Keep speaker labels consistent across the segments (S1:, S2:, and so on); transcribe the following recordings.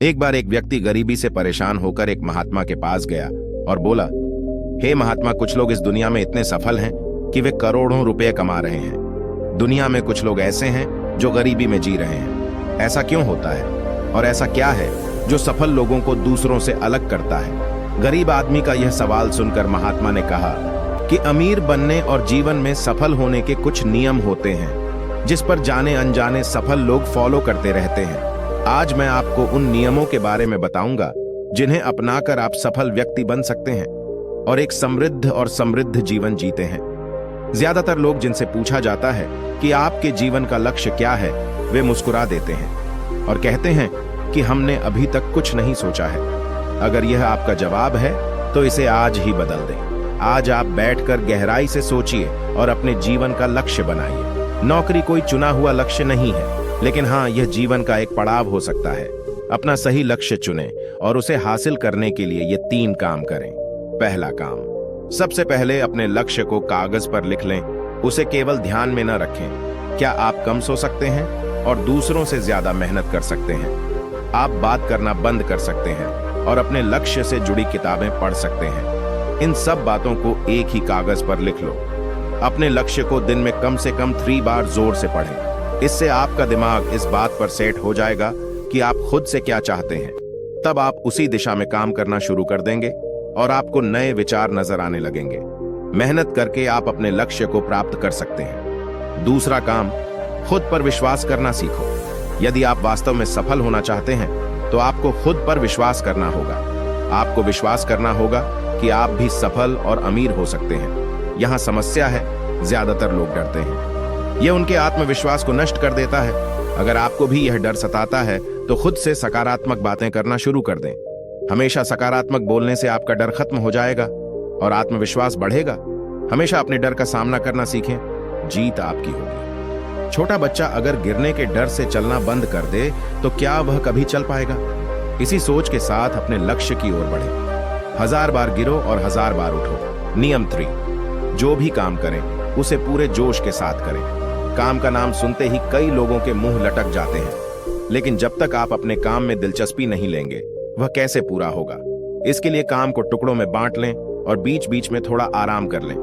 S1: एक बार एक व्यक्ति गरीबी से परेशान होकर एक महात्मा के पास गया और बोला, हे महात्मा, कुछ लोग इस दुनिया में इतने सफल हैं कि वे करोड़ों रुपए कमा रहे हैं। दुनिया में कुछ लोग ऐसे हैं जो गरीबी में जी रहे हैं। ऐसा क्यों होता है और ऐसा क्या है जो सफल लोगों को दूसरों से अलग करता है? गरीब आदमी का यह सवाल सुनकर महात्मा ने कहा कि अमीर बनने और जीवन में सफल होने के कुछ नियम होते हैं जिस पर जाने अनजाने सफल लोग फॉलो करते रहते हैं। आज मैं आपको उन नियमों के बारे में बताऊंगा जिन्हें अपनाकर आप सफल व्यक्ति बन सकते हैं और एक समृद्ध और समृद्ध जीवन जीते हैं। ज्यादातर लोग जिनसे पूछा जाता है कि आपके जीवन का लक्ष्य क्या है, वे मुस्कुरा देते हैं और कहते हैं कि हमने अभी तक कुछ नहीं सोचा है। अगर यह आपका जवाब है तो इसे आज ही बदल दें। आज आप बैठकर गहराई से सोचिए और अपने जीवन का लक्ष्य बनाइए। नौकरी कोई चुना हुआ लक्ष्य नहीं है, लेकिन हाँ, यह जीवन का एक पड़ाव हो सकता है। अपना सही लक्ष्य चुनें और उसे हासिल करने के लिए ये 3 काम करें। पहला काम, सबसे पहले अपने लक्ष्य को कागज पर लिख लें। उसे केवल ध्यान में न रखें। क्या आप कम सो सकते हैं और दूसरों से ज्यादा मेहनत कर सकते हैं? आप बात करना बंद कर सकते हैं और अपने लक्ष्य से जुड़ी किताबें पढ़ सकते हैं। इन सब बातों को एक ही कागज पर लिख लो। अपने लक्ष्य को दिन में कम से कम 3 बार जोर से पढ़ें। इससे आपका दिमाग इस बात पर सेट हो जाएगा कि आप खुद से क्या चाहते हैं। तब आप उसी दिशा में काम करना शुरू कर देंगे और आपको नए विचार नजर आने लगेंगे। मेहनत करके आप अपने लक्ष्य को प्राप्त कर सकते हैं। दूसरा काम, खुद पर विश्वास करना सीखो। यदि आप वास्तव में सफल होना चाहते हैं तो आपको खुद पर विश्वास करना होगा। आपको विश्वास करना होगा कि आप भी सफल और अमीर हो सकते हैं। यहाँ समस्या है, ज्यादातर लोग डरते हैं। यह उनके आत्मविश्वास को नष्ट कर देता है। अगर आपको भी यह डर सताता है तो खुद से सकारात्मक बातें करना शुरू कर दें। हमेशा सकारात्मक बोलने से आपका डर खत्म हो जाएगा और आत्मविश्वास बढ़ेगा। हमेशा अपने डर का सामना करना सीखें, जीत आपकी होगी। छोटा बच्चा अगर गिरने के डर से चलना बंद कर दे तो क्या वह कभी चल पाएगा? इसी सोच के साथ अपने लक्ष्य की ओर बढ़ें। 1000 बार गिरो और 1000 बार उठो। नियम 3, जो भी काम करें उसे पूरे जोश के साथ करें। काम का नाम सुनते ही कई लोगों के मुंह लटक जाते हैं, लेकिन जब तक आप अपने काम में दिलचस्पी नहीं लेंगे वह कैसे पूरा होगा? इसके लिए काम को टुकड़ों में बांट लें और बीच बीच में थोड़ा आराम कर लें।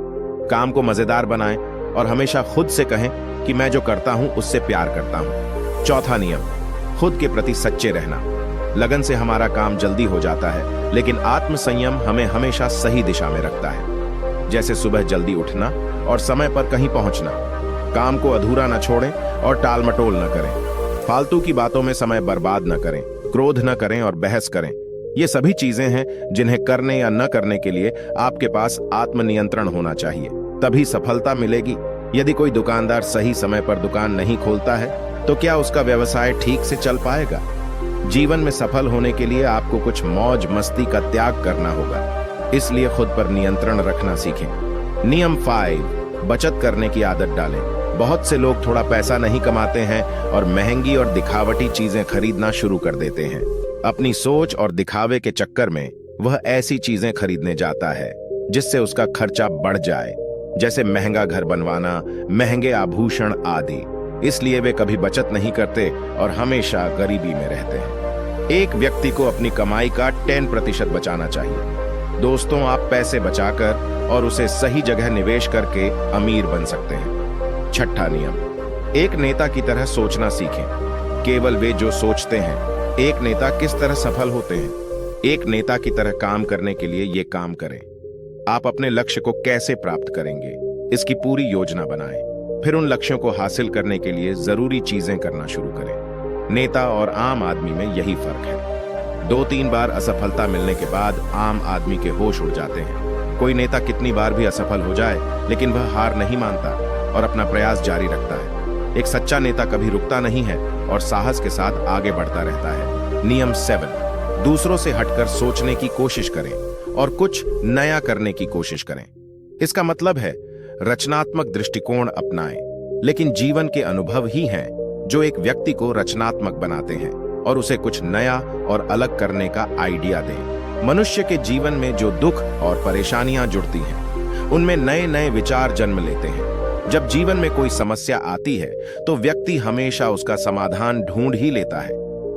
S1: काम को मजेदार बनाएं और हमेशा खुद से कहें कि मैं जो करता हूं उससे प्यार करता हूं। चौथा नियम, खुद के प्रति सच्चे रहना। लगन से हमारा काम जल्दी हो जाता है, लेकिन आत्मसंयम हमें हमेशा सही दिशा में रखता है। जैसे सुबह जल्दी उठना और समय पर कहीं पहुंचना। काम को अधूरा न छोड़ें और टाल मटोल न करें। फालतू की बातों में समय बर्बाद न करें, क्रोध न करें और बहस करें। ये सभी चीजें हैं जिन्हें करने या न करने के लिए आपके पास आत्मनियंत्रण होना चाहिए, तभी सफलता मिलेगी। यदि कोई दुकानदार सही समय पर दुकान नहीं खोलता है तो क्या उसका व्यवसाय ठीक से चल पाएगा? जीवन में सफल होने के लिए आपको कुछ मौज मस्ती का त्याग करना होगा, इसलिए खुद पर नियंत्रण रखना सीखें। नियम 5, बचत करने की आदत डालें। बहुत से लोग थोड़ा पैसा नहीं कमाते हैं और महंगी और दिखावटी चीजें खरीदना शुरू कर देते हैं। अपनी सोच और दिखावे के चक्कर में वह ऐसी चीजें खरीदने जाता है जिससे उसका खर्चा बढ़ जाए, जैसे महंगा घर बनवाना, महंगे आभूषण आदि। इसलिए वे कभी बचत नहीं करते और हमेशा गरीबी में रहते हैं। एक व्यक्ति को अपनी कमाई का 10% बचाना चाहिए। दोस्तों, आप पैसे बचाकर और उसे सही जगह निवेश करके अमीर बन सकते हैं। छठा नियम, एक नेता की तरह सोचना सीखें। केवल वे जो सोचते हैं। एक नेता किस तरह सफल होते हैं? एक नेता की तरह काम करने के लिए ये काम करें। आप अपने लक्ष्य को कैसे प्राप्त करेंगे, इसकी पूरी योजना बनाएं। फिर उन लक्ष्यों को हासिल करने के लिए जरूरी चीजें करना शुरू करें। नेता और आम आदमी में यही फर्क है। 2-3 बार असफलता मिलने के बाद आम आदमी के होश उड़ जाते हैं। कोई नेता कितनी बार भी असफल हो जाए लेकिन वह हार नहीं मानता और अपना प्रयास जारी रखता है। एक सच्चा नेता कभी रुकता नहीं है और साहस के साथ आगे बढ़ता रहता है। नियम 7, दूसरों से हटकर सोचने की कोशिश करें और कुछ नया करने की कोशिश करें। इसका मतलब है रचनात्मक दृष्टिकोण अपनाएं। लेकिन जीवन के अनुभव ही हैं जो एक व्यक्ति को रचनात्मक बनाते हैं और उसे कुछ नया और अलग करने का आइडिया दें। मनुष्य के जीवन में जो दुख और परेशानियां जुड़ती हैं, उनमें नए नए विचार जन्म लेते हैं। जब जीवन में कोई समस्या आती है तो व्यक्ति हमेशा उसका समाधान ढूंढ ही लेता है।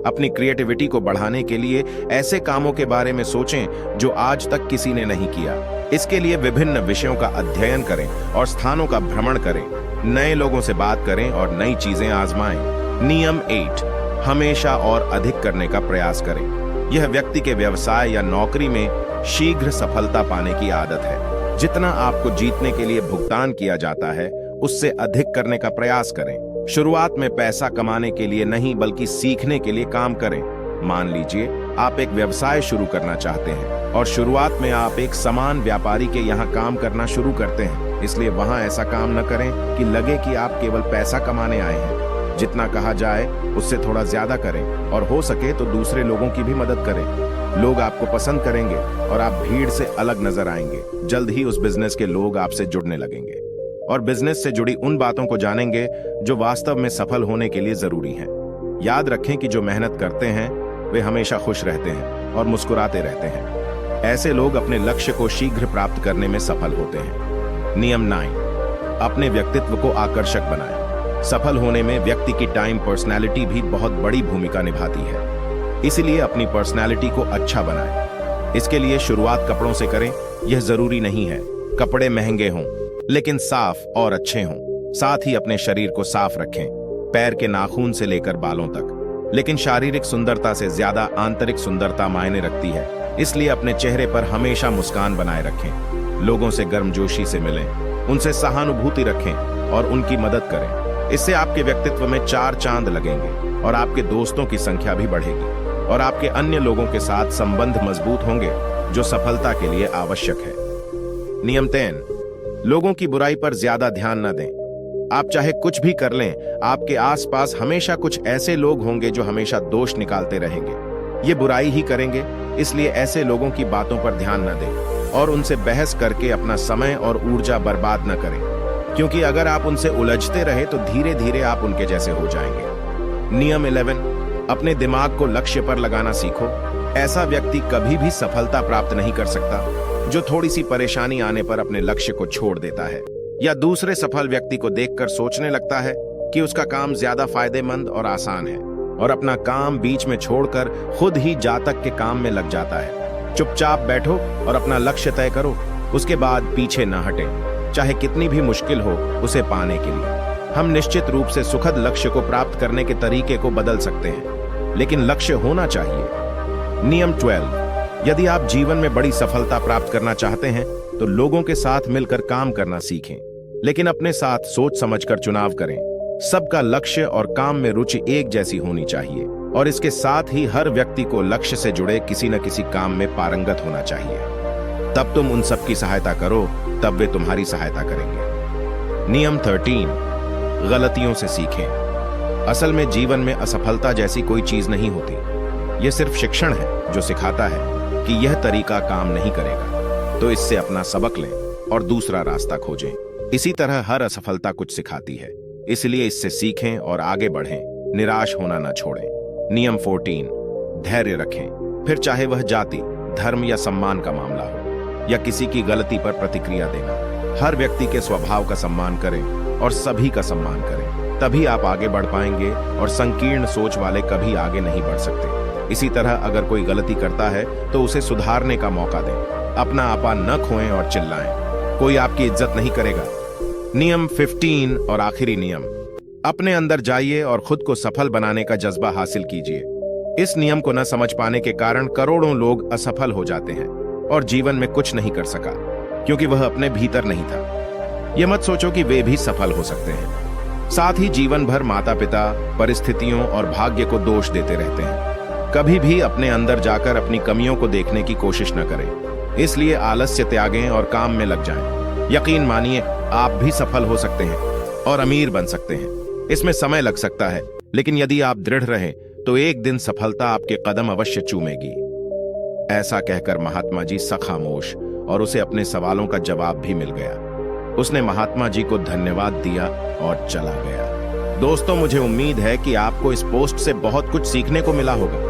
S1: अपनी क्रिएटिविटी को बढ़ाने के लिए ऐसे कामों के बारे में सोचें जो आज तक किसी ने नहीं किया। इसके लिए विभिन्न विषयों का अध्ययन करें और स्थानों का भ्रमण करें, नए लोगों से बात करें और नई चीजें आजमाएं। नियम 8, हमेशा और अधिक करने का प्रयास करें। यह व्यक्ति के व्यवसाय या नौकरी में शीघ्र सफलता पाने की आदत है। जितना आपको जीतने के लिए भुगतान किया जाता है, उससे अधिक करने का प्रयास करें। शुरुआत में पैसा कमाने के लिए नहीं बल्कि सीखने के लिए काम करें। मान लीजिए आप एक व्यवसाय शुरू करना चाहते हैं और शुरुआत में आप एक सामान व्यापारी के यहाँ काम करना शुरू करते हैं, इसलिए वहां ऐसा काम न करें कि लगे कि आप केवल पैसा कमाने आए हैं। जितना कहा जाए उससे थोड़ा ज्यादा करें और हो सके तो दूसरे लोगों की भी मदद करें। लोग आपको पसंद करेंगे और आप भीड़ से अलग नजर आएंगे। जल्द ही उस बिजनेस के लोग आपसे जुड़ने लगेंगे और बिजनेस से जुड़ी उन बातों को जानेंगे जो वास्तव में सफल होने के लिए जरूरी हैं। याद रखें कि जो मेहनत करते हैं वे हमेशा खुश रहते हैं और मुस्कुराते रहते हैं। ऐसे लोग अपने लक्ष्य को शीघ्र प्राप्त करने में सफल होते हैं। नियम 9, अपने व्यक्तित्व को आकर्षक बनाएं। सफल होने में व्यक्ति की टाइम पर्सनैलिटी भी बहुत बड़ी भूमिका निभाती है, इसलिए अपनी पर्सनैलिटी को अच्छा बनाएं। इसके लिए शुरुआत कपड़ों से करें। यह जरूरी नहीं है कपड़े महंगे हों, लेकिन साफ और अच्छे हों। साथ ही अपने शरीर को साफ रखें, पैर के नाखून से लेकर बालों तक। लेकिन शारीरिक सुंदरता से ज्यादा आंतरिक सुंदरता मायने रखती है, इसलिए अपने चेहरे पर हमेशा मुस्कान बनाए रखें। लोगों से गर्मजोशी से मिलें, उनसे सहानुभूति रखें और उनकी मदद करें। इससे आपके व्यक्तित्व में 4 चांद लगेंगे और आपके दोस्तों की संख्या भी बढ़ेगी और आपके अन्य लोगों के साथ संबंध मजबूत होंगे, जो सफलता के लिए आवश्यक है। नियम 10, लोगों की बुराई पर ज्यादा ध्यान न दें। आप चाहे कुछ भी कर लें, आपके आसपास हमेशा कुछ ऐसे लोग होंगे जो हमेशा दोष निकालते रहेंगे। ये बुराई ही करेंगे, इसलिए ऐसे लोगों की बातों पर ध्यान न दें और उनसे बहस करके अपना समय और ऊर्जा बर्बाद न करें, क्योंकि अगर आप उनसे उलझते रहे तो धीरे धीरे आप उनके जैसे हो जाएंगे। नियम 11, अपने दिमाग को लक्ष्य पर लगाना सीखो। ऐसा व्यक्ति कभी भी सफलता प्राप्त नहीं कर सकता जो थोड़ी सी परेशानी आने पर अपने लक्ष्य को छोड़ देता है या दूसरे सफल व्यक्ति को देखकर सोचने लगता है कि उसका काम ज्यादा फायदेमंद और आसान है और अपना काम बीच में छोड़कर खुद ही जातक के काम में लग जाता है। चुपचाप बैठो और अपना लक्ष्य तय करो, उसके बाद पीछे न हटें, चाहे कितनी भी मुश्किल हो उसे पाने के लिए। हम निश्चित रूप से सुखद लक्ष्य को प्राप्त करने के तरीके को बदल सकते हैं, लेकिन लक्ष्य होना चाहिए। नियम 12, यदि आप जीवन में बड़ी सफलता प्राप्त करना चाहते हैं तो लोगों के साथ मिलकर काम करना सीखें, लेकिन अपने साथ सोच समझकर चुनाव करें। सबका लक्ष्य और काम में रुचि एक जैसी होनी चाहिए और इसके साथ ही हर व्यक्ति को लक्ष्य से जुड़े किसी न किसी काम में पारंगत होना चाहिए। तब तुम उन सबकी सहायता करो, तब वे तुम्हारी सहायता करेंगे। नियम 13, गलतियों से सीखें। असल में जीवन में असफलता जैसी कोई चीज नहीं होती, यह सिर्फ शिक्षण है जो सिखाता है कि यह तरीका काम नहीं करेगा, तो इससे अपना सबक लें और दूसरा रास्ता खोजें। इसी तरह हर असफलता कुछ सिखाती है, इसलिए इससे सीखें और आगे बढ़ें, निराश होना न छोड़ें। नियम 14, धैर्य रखें। फिर चाहे वह जाति, धर्म या सम्मान का मामला हो या किसी की गलती पर प्रतिक्रिया देना, हर व्यक्ति के स्वभाव का सम्मान करें और सभी का सम्मान करें, तभी आप आगे बढ़ पाएंगे और संकीर्ण सोच वाले कभी आगे नहीं बढ़ सकते। इसी तरह अगर कोई गलती करता है तो उसे सुधारने का मौका दें, अपना आपा न खोएं और चिल्लाएं, कोई आपकी इज्जत नहीं करेगा। नियम 15 और आखिरी नियम, अपने अंदर जाइए और खुद को सफल बनाने का जज्बा हासिल कीजिए। इस नियम को न समझ पाने के कारण करोड़ों लोग असफल हो जाते हैं और जीवन में कुछ नहीं कर सका, क्योंकि वह अपने भीतर नहीं था। यह मत सोचो कि वे भी सफल हो सकते हैं। साथ ही जीवन भर माता पिता, परिस्थितियों और भाग्य को दोष देते रहते हैं। कभी भी अपने अंदर जाकर अपनी कमियों को देखने की कोशिश न करें, इसलिए आलस्य त्यागें और काम में लग जाएं। यकीन मानिए, आप भी सफल हो सकते हैं और अमीर बन सकते हैं। इसमें समय लग सकता है, लेकिन यदि आप दृढ़ रहें तो एक दिन सफलता आपके कदम अवश्य चूमेगी। ऐसा कहकर महात्मा जी खामोश और उसे अपने सवालों का जवाब भी मिल गया। उसने महात्मा जी को धन्यवाद दिया और चला गया। दोस्तों, मुझे उम्मीद है कि आपको इस पोस्ट से बहुत कुछ सीखने को मिला होगा।